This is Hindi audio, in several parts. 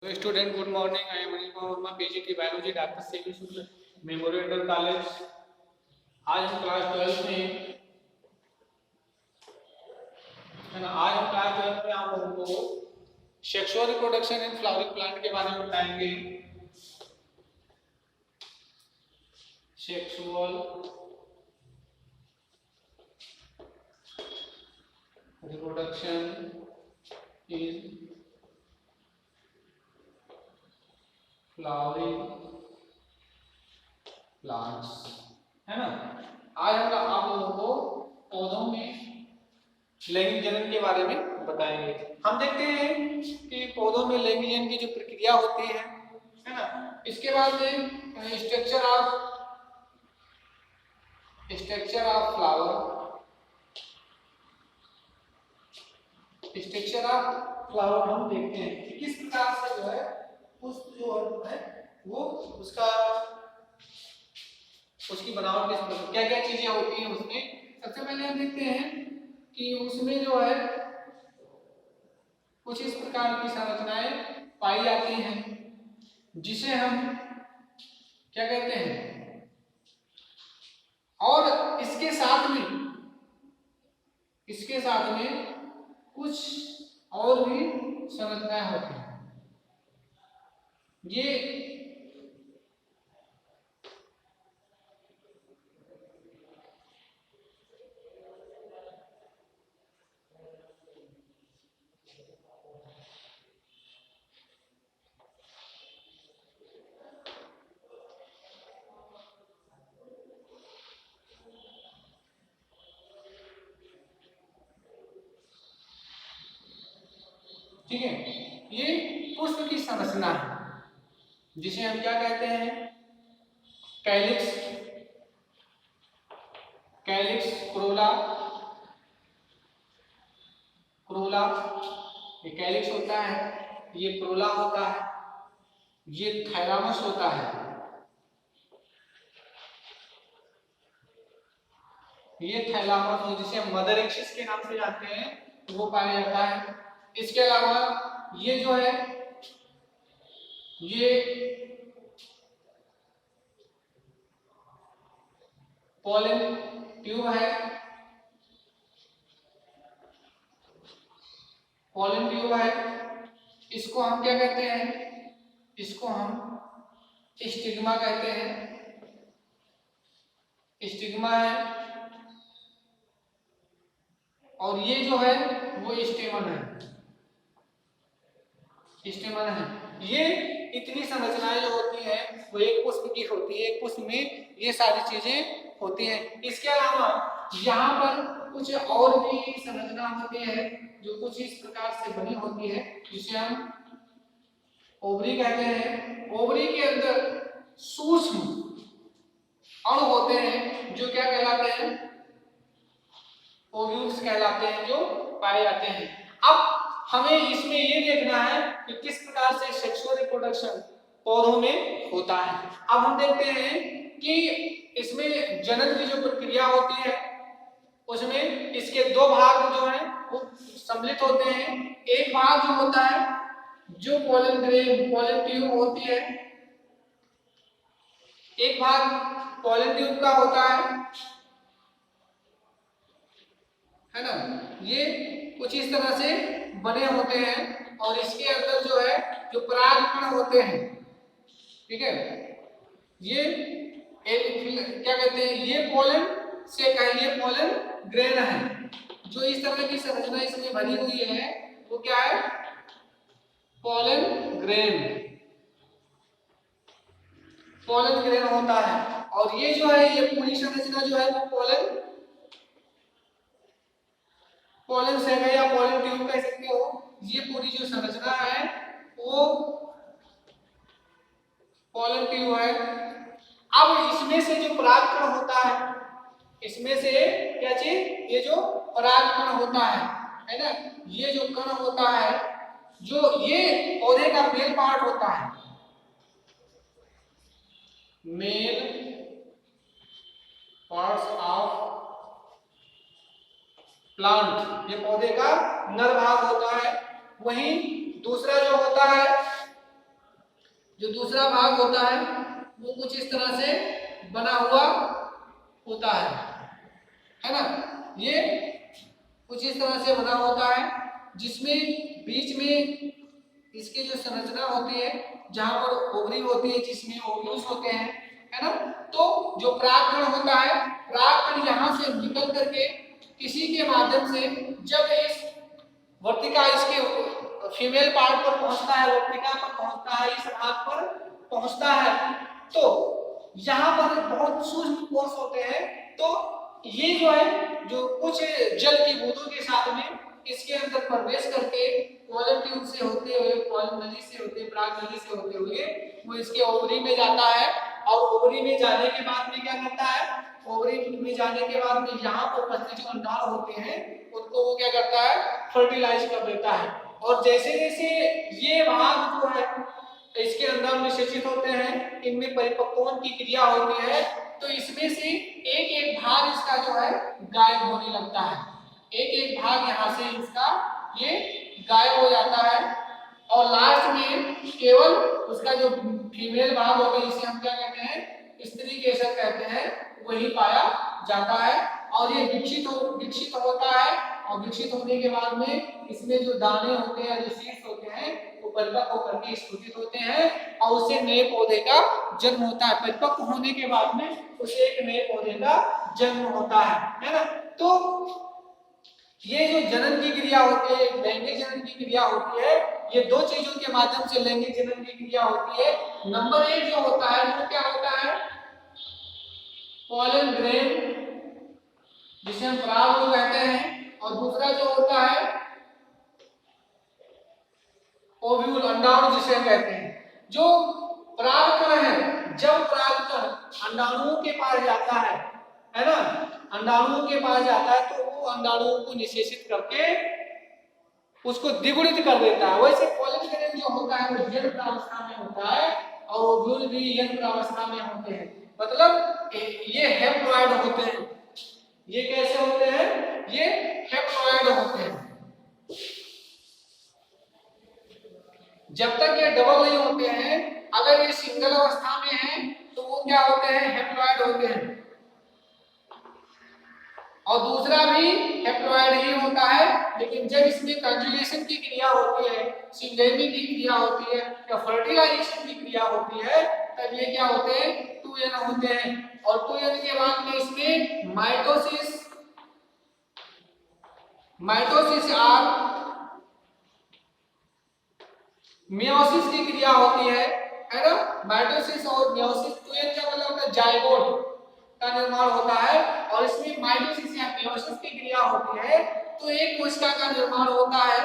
So student, good morning. I am Anil Kumar Verma, PGT Biology, Dr. C.V. Shukla, Memorial College. आज हम क्लास 12 में है ना। आज हम क्लास 12 में आप लोगों को sexual reproduction in flowering plant के बारे में बताएंगे। Sexual reproduction in flowering plants, है ना। आज हम आप लोगों को पौधों में लैंगिक जनन के बारे में बताएंगे। हम देखते हैं कि पौधों में लैंगिक जनन की जो प्रक्रिया होती है ना। इसके बाद में स्ट्रक्चर ऑफ फ्लावर हम देखते हैं कि किस प्रकार से जो है पुष्प जो है वो उसकी बनावट किस प्रकार, क्या क्या चीजें होती हैं उसमें। सबसे पहले हम देखते हैं कि उसमें जो है कुछ इस प्रकार की संरचनाएं पाई जाती हैं जिसे हम क्या कहते हैं, और इसके साथ में कुछ और भी संरचनाएं होती हैं। ये ठीक है, ये पुष्प की संरचना है जिसे हम क्या कहते हैं, कैलिक्स, क्रोला। ये कैलिक्स होता है, ये क्रोला होता है, ये थैलामस होता है, ये थैलामस जिसे हम मदर एक्सिस के नाम से जानते हैं वो पाया जाता है। इसके अलावा ये जो है ये पोलन ट्यूब है, इसको हम क्या कहते हैं, इसको हम स्टिग्मा कहते हैं, स्टिग्मा है। और ये जो है वो स्टेमन है। ये इतनी संरचनाएं जो होती हैं वो एक पुष्प की होती है, एक पुष्प में ये सारी चीजें होती हैं। इसके अलावा यहाँ पर कुछ और भी संरचना होती है जो कुछ इस प्रकार से बनी होती है जिसे हम ओवरी कहते हैं। ओवरी के अंदर सूक्ष्म अणु होते हैं जो क्या कहलाते हैं, ओव्यूल्स कहलाते हैं, जो पाए जाते हैं। अब हमें इसमें ये देखना है कि किस प्रकार से सेक्सुअल रिप्रोडक्शन पौधों में होता है। अब हम देखते हैं कि इसमें जनन की जो प्रक्रिया होती है उसमें इसके दो भाग जो है वो सम्मिलित होते हैं। एक भाग जो होता है जो पोलन ट्यूब होती है, एक भाग पोलन ट्यूब का होता है ना। ये कुछ इस तरह से बने होते हैं और इसके अंदर जो है जो परागकण होते हैं, ठीक है, ये क्या कहते हैं, ये पोलन से कहिए पोलन ग्रेन है। जो इस तरह की संरचना इसमें बनी हुई है वो क्या है, पोलन ग्रेन होता है। और ये जो है ये पूरी संरचना जो है वो पोलन सेग या पोलन ट्यूब कह सकते हो। ये पूरी जो संरचना है वो पोलन ट्यूब है। अब इसमें से जो परागकण होता है, इसमें से क्या चीज, ये जो परागकण होता है ना, ये जो कण होता है, जो ये पौधे का मेल पार्ट होता है, मेल पार्ट्स ऑफ प्लांट, ये पौधे का नर भाग होता है। वहीं दूसरा जो होता है जो दूसरा भाग होता है वो कुछ इस तरह से बना हुआ होता है ना। ये कुछ इस तरह से बना होता है जिसमें बीच में इसकी जो संरचना होती है, जहां पर ओवरी होती है, जिसमें ओव्यूल्स होते हैं, है ना। तो जो परागकण होता है, परागकण यहाँ से निकल करके किसी के माध्यम से जब इस वर्तिका, इसके फीमेल पार्ट पर पहुंचता है, वर्तिका पर पहुंचता है, इस भाग पर पहुंचता है, तो यहाँ पर बहुत सूक्ष्म कोश होते हैं। तो ये जो है, जो कुछ जल की बूंदों के साथ में इसके अंदर प्रवेश करके पोलन ट्यूब से होते हुए, पोलन नली से होते, पराग नली से होते हुए वो इसके ओवरी में जाता है। और ओवरी में जाने के बाद में क्या करता है, ओवरी में जाने के बाद में यहाँ पर उपस्थित जो अंडाणु होते हैं उनको वो क्या करता है, फर्टिलाइज कर देता है। और जैसे जैसे ये भाग जो है इसके अंदर निषेचित होते हैं, इनमें परिपक्वन की क्रिया होती है, तो इसमें से एक एक भाग इसका जो है गायब होने लगता है। एक एक भाग यहाँ से इसका ये गायब हो जाता है और लास्ट में केवल उसका जो फीमेल भाग होता है, जिसे हम क्या कहते हैं, स्त्री केसर कहते हैं, वही पाया जाता है। और ये विकसित होता है और विकसित होने के बाद में इसमें जो दाने होते हैं, जो सीड्स होते हैं, वो परिपक्व होकर के स्फुटित होते हैं और उससे नए पौधे का जन्म होता है। परिपक्व होने के बाद में उसे एक नए पौधे का जन्म होता है ना। तो ये जो जनन की क्रिया होती है, लैंगिक जनन की क्रिया होती है, ये दो चीजों के माध्यम से लैंगिक जनन की क्रिया होती है। नंबर 1 जो होता है वो क्या होता है, पोलन ग्रेन, जिसे हम पराग कहते हैं, और दूसरा जो होता है ओव्यूल, अंडाणु जिसे हम कहते हैं। जो परागकण है, जब परागकण अंडाणुओं के पास जाता है ना, अंडाणुओं के पास जाता है तो वो अंडाणुओं को निषेचित करके उसको द्विगुणित कर देता है। वैसे पोलन ग्रेन जो होता है वो यंग प्रावस्था में होता है और ओव्यूल भी यंग प्रावस्था में होते हैं। मतलब ये हेप्लॉइड होते हैं। ये कैसे होते हैं, ये हेप्लॉइड होते हैं। जब तक ये डबल नहीं होते हैं, अगर ये सिंगल अवस्था में है तो वो क्या होते हैं, हेप्लॉइड होते हैं। और दूसरा भी हेप्लॉइड ही होता है, लेकिन जब इसमें कंजुगेशन की क्रिया होती है, सिंगेमी की क्रिया होती है या फर्टिलाइजेशन की क्रिया होती है, तब ये क्या होते हैं, 2n होते हैं। और 2n के बाद में इसमें माइटोसिस और मियोसिस की क्रिया होती है ना। माइटोसिस और मियोसिस, 2n का मतलब होता है जाइगोट का निर्माण होता है, और इसमें माइटोसिस या मियोसिस की क्रिया होती है। तो एक कोशिका का निर्माण होता है,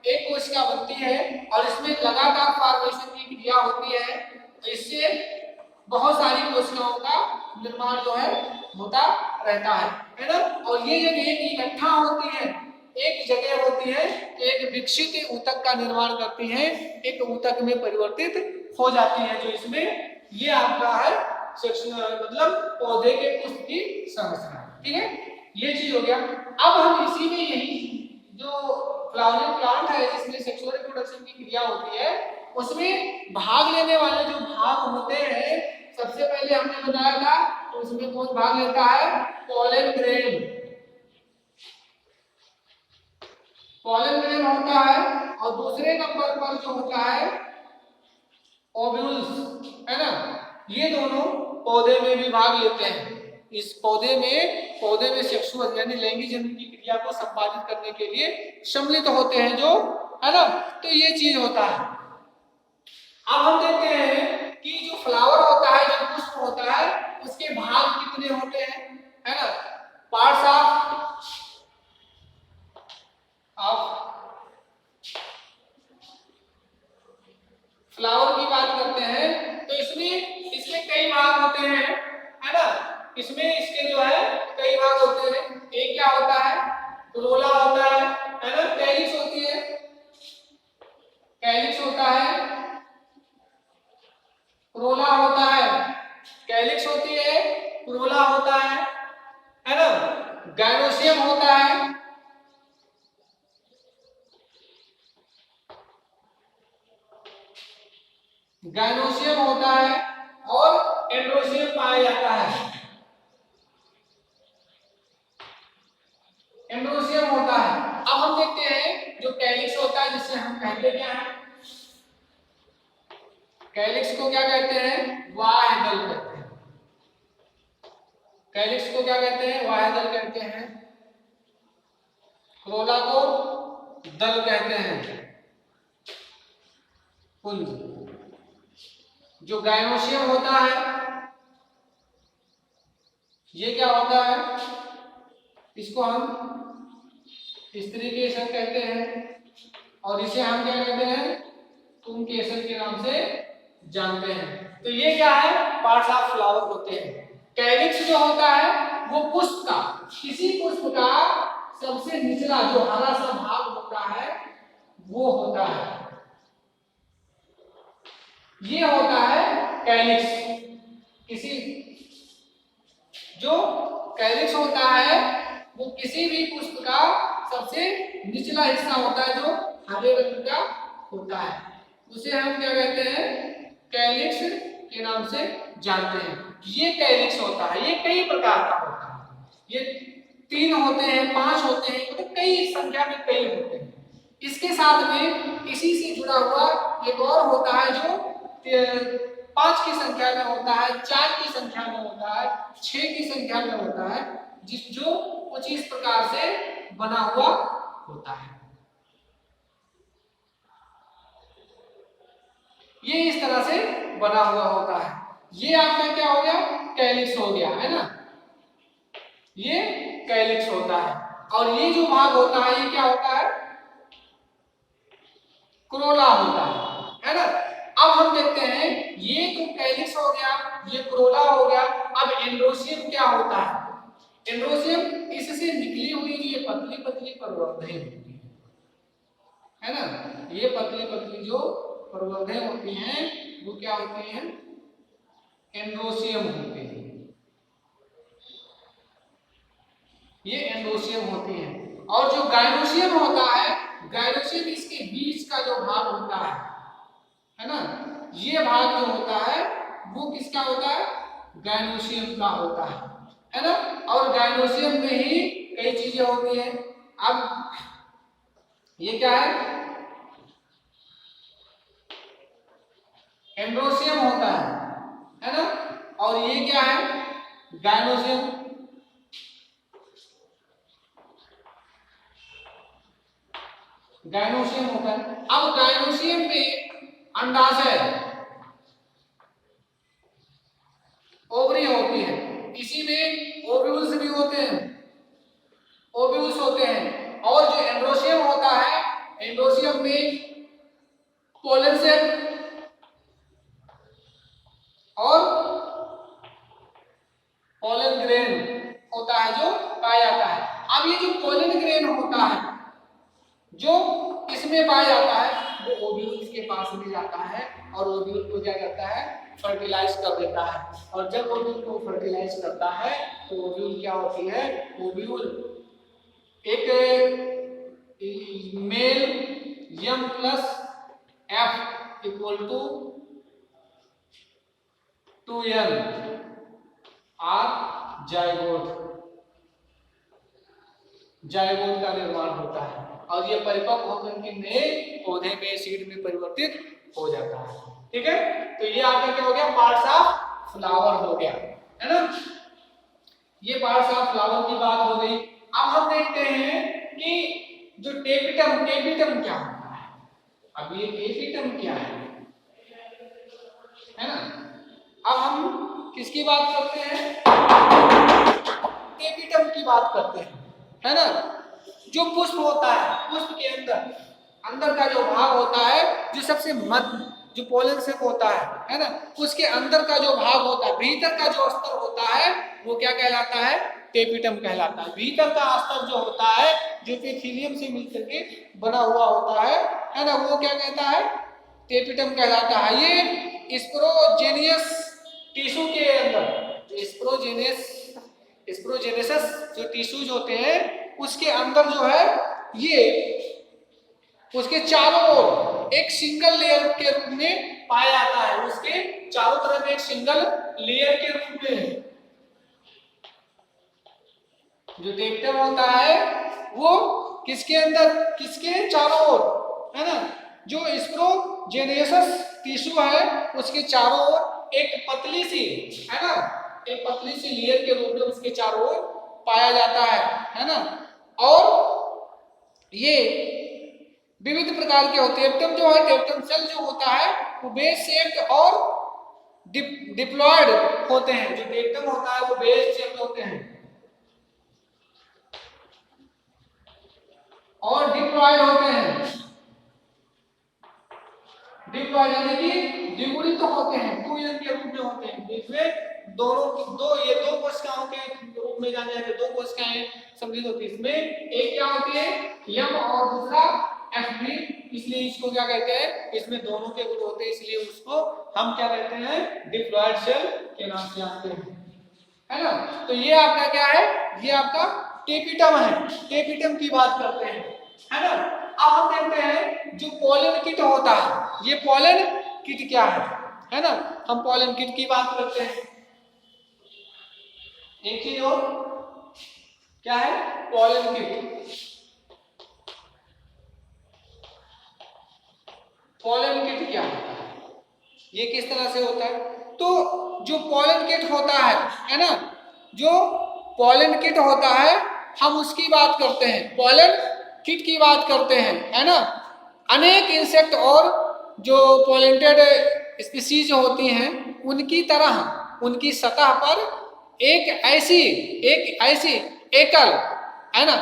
एक कोशिका बनती है और इसमें लगातार फॉर्मेशन की क्रिया होती है। तो इससे बहुत सारी कोशिकाओं का निर्माण जो है होता रहता है ना। और ये जब एक इकट्ठा होती है, एक जगह होती है, एक विकसित ऊतक का निर्माण करती है, एक ऊतक में परिवर्तित हो जाती है। जो इसमें ये आपका है मतलब पौधे के पुष्प की संरचना, ठीक है, ये चीज हो गया। अब हम इसी में यही जो फ्लावरिंग प्लांट है जिसमें सेक्सुअल रिप्रोडक्शन की क्रिया होती है, उसमें भाग लेने वाले जो भाग होते हैं, सबसे पहले हमने बताया था, तो उसमें कौन भाग लेता है, पोलन ग्रेन। पोलन ग्रेन होता है और दूसरे नंबर पर जो होता है ओव्यूल्स, है ना। ये दोनों पौधे में भी भाग लेते हैं। इस पौधे में सेक्सुअल यानी लैंगिक जनन की क्रिया को संपादित करने के लिए सम्मिलित होते हैं, जो है ना। तो ये चीज होता है। अब हम देखते हैं कि जो फ्लावर होता है, जो पुष्प होता है, उसके भाग कितने होते हैं, है ना। पार्ट्स ऑफ फ्लावर की बात करते हैं, तो इसमें कई भाग होते हैं, है ना। इसमें इसके जो है कई भाग होते हैं। एक क्या होता है, रोला होता है ना, कैलिक्स होती है, कैलिक्स होता है, रोला होता है, कैलिक्स होती है, रोला होता है ना, गाइनोसियम होता है, गाइनोसियम होता है और एंड्रोसियम पाया जाता है। एंड्रोसियम होता है। अब हम देखते हैं जो कैलिक्स होता है, जिससे हम कहते क्या है, कैलिक्स को क्या कहते हैं, वाहेदल कहते हैं। कैलिक्स को क्या कहते हैं, वाहेदल कहते हैं। क्रोला को दल कहते हैं, पुंज। जो गाइनोसियम होता है ये क्या होता है, इसको हम स्त्री केसर कहते हैं और इसे हम क्या कहते हैं, तुम केसर के नाम से जानते हैं। तो ये क्या है, पार्ट्स ऑफ फ्लावर होते हैं। कैलिक्स जो होता है वो पुष्प का, किसी पुष्प का सबसे निचला जो हरा सा भाग होता है वो होता है, ये होता है कैलिक्स। किसी जो कैलिक्स होता है वो किसी भी पुष्प का सबसे निचला हिस्सा होता है जो हरे रंग का होता है, उसे हम क्या कहते हैं, कैलिक्स के नाम से जानते हैं। ये कैलिक्स होता है, ये कई प्रकार का होता है। ये 3 होते हैं, 5 होते हैं, मतलब कई संख्या में कई होते हैं। इसके साथ में इसी से जुड़ा हुआ एक और होता है जो 5 की संख्या में होता है, 4 की संख्या में होता है, 6 की संख्या में होता है, जो कुछ इस प्रकार से बना हुआ होता है। ये इस तरह से बना हुआ होता है। ये आपका क्या हो गया, कैलिक्स हो गया, है ना, ये कैलिक्स होता है। और ये जो भाग होता है ये क्या होता है, क्रोला होता है ना। अब हम देखते हैं, ये तो कैलिक्स हो गया, ये क्रोला हो गया। अब एंड्रोसियम क्या होता है, एंड्रोसियम इससे निकली हुई जो ये पतली पतली प्रवर्धें होती है ना, ये पतली पतली जो प्रवर्धें होती हैं वो क्या होती हैं, एंड्रोसियम होते हैं, ये एंड्रोसियम होती हैं। और जो गाइनोसियम होता है, गाइनोसियम इसके बीच का जो भाग होता है ना, ये भाग जो होता है वो किसका होता है, गाइनोसियम का होता है ना। और गाइनोसियम में ही कई चीजें होती हैं। अब ये क्या है, एंड्रोसियम होता है ना, और ये क्या है, गाइनोसियम। गाइनोसियम होता है। अब गाइनोसियम में अंडाशय, ओवरी होती है, इसी में ओव्यूल्स भी होते हैं, ओव्यूल्स होते हैं। और जो एंड्रोसियम होता है, एंड्रोसियम में पोलन सेल और पोलन ग्रेन होता है जो पाया जाता है। अब ये जो पोलन ग्रेन होता है जो इसमें पाया जाता है वो ओव्यूल्स के पास में जाता है और ओव्यूल को क्या करता है, फर्टिलाइज कर देता है। और जब ओव्यूल को फर्टिलाइज करता है तो ओव्यूल क्या होती है, ओव्यूल एक male M plus F equal to 2n are zygote, zygote का निर्माण होता है और ये परिपक्व होकर के नए पौधे में, सीड में परिवर्तित हो जाता है। ठीक है, तो ये आपका क्या हो गया, पार्ट्स ऑफ फ्लावर हो गया, है ना। ये पार्ट्स ऑफ फ्लावर की बात हो गई। अब हम देखते हैं कि जो टेपिटम, टेपिटम क्या होता है। अब ये टेपिटम क्या है ना। अब हम किसकी बात करते हैं, टेपिटम की बात करते हैं, है ना। जो पुष्प होता है, पुष्प के अंदर का जो भाग होता है, जो सबसे मध्य जो पोलन सेक होता है ना, उसके अंदर का जो भाग होता है, भीतर का जो स्तर होता है वो क्या कहलाता है, टेपिटम कहलाता है। भीतर का स्तर जो होता है जो एपिथेलियम से मिलकर के बना हुआ होता है ना, वो क्या कहता है, टेपिटम कहलाता है। ये स्पोरोजेनियस टिश्यू के अंदर, जो स्पोरोजेनेसिस जो टिश्यूज होते हैं उसके अंदर जो है, ये उसके चारों ओर एक सिंगल लेयर के रूप में पाया जाता है, उसके चारों तरफ एक सिंगल लेयर के रूप में। जो टेप्टम होता है वो किसके अंदर, किसके चारों ओर, है ना, जो स्पोरोजेनियस टिश्यू है उसके चारों ओर एक पतली सी, है ना, एक पतली सी लेयर के रूप में उसके चारों ओर पाया जाता है ना। और ये विविध प्रकार के होते हैं। टेप्टम जो है, टेप्टम सेल जो होता है वो बेस शेप्ड और डिप्लॉयड होते हैं। जो टेप्टम होता है वो बेस शेप्ड होते हैं और डिप्लॉयड होते हैं। डिप्लॉयड यानी कि द्विगुणित तो होते हैं, द्विगुणित के रूप में होते हैं। इसमें ये दो कोशिकाओं के रूप में जाने जाते हैं, दो कोशिकाएं सम्मिलित होती है। इसमें एक क्या होती है, यम, और दूसरा एफ, इसलिए इसको क्या कहते हैं, इसमें दोनों के गुण होते हैं, इसलिए उसको हम क्या कहते हैं, डिप्लॉयड सेल के नाम से जानते हैं, है ना। तो ये आपका क्या है, ये आपका टेपिटम है। टेपिटम की बात करते हैं, है ना। अब हम देखते हैं जो पोलन किट होता है, ये पोलन किट क्या है ना। हम पोलन किट की बात करते हैं। एक चीज और क्या है, पोलन किट। पोलन किट क्या होता है, ये किस तरह से होता है। तो जो पोलन किट होता है ना, जो पोलन किट होता है हम उसकी बात करते हैं, पोलन किट की बात करते हैं, है ना। अनेक इंसेक्ट और जो पोलेंटेड स्पीसीज होती हैं उनकी तरह उनकी सतह पर एक ऐसी एकल, है ना,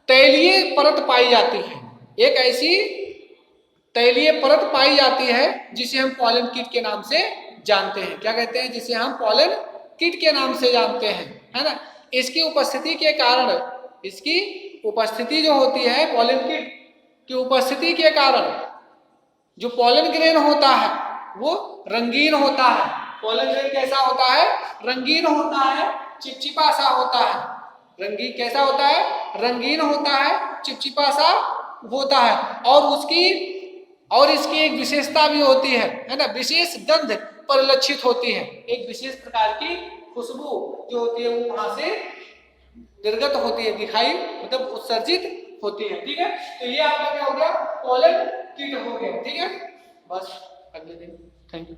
तैलीय परत पाई जाती है। एक ऐसी तैलीय परत पाई जाती है जिसे हम पोलन किट के नाम से जानते हैं। क्या कहते हैं, जिसे हम पोलन किट के नाम से जानते हैं, है ना। इसकी उपस्थिति के कारण, इसकी उपस्थिति जो होती है, पोलन किट की उपस्थिति के कारण जो पोलन ग्रेन होता है वो रंगीन होता है। पोलन ग्रेन कैसा होता है, रंगीन होता है, चिपचिपा सा होता है। रंगीन कैसा होता है, रंगीन होता है, चिपचिपा सा होता है। और इसकी एक विशेषता भी होती है ना, विशेष गंध परिलक्षित होती है। एक विशेष प्रकार की खुशबू जो होती है वो वहां से निर्गत होती है, दिखाई मतलब उत्सर्जित होती है। ठीक है, तो ये आपका क्या हो गया, पोलन किट हो गया। ठीक है, बस अगले दिन। Thank you.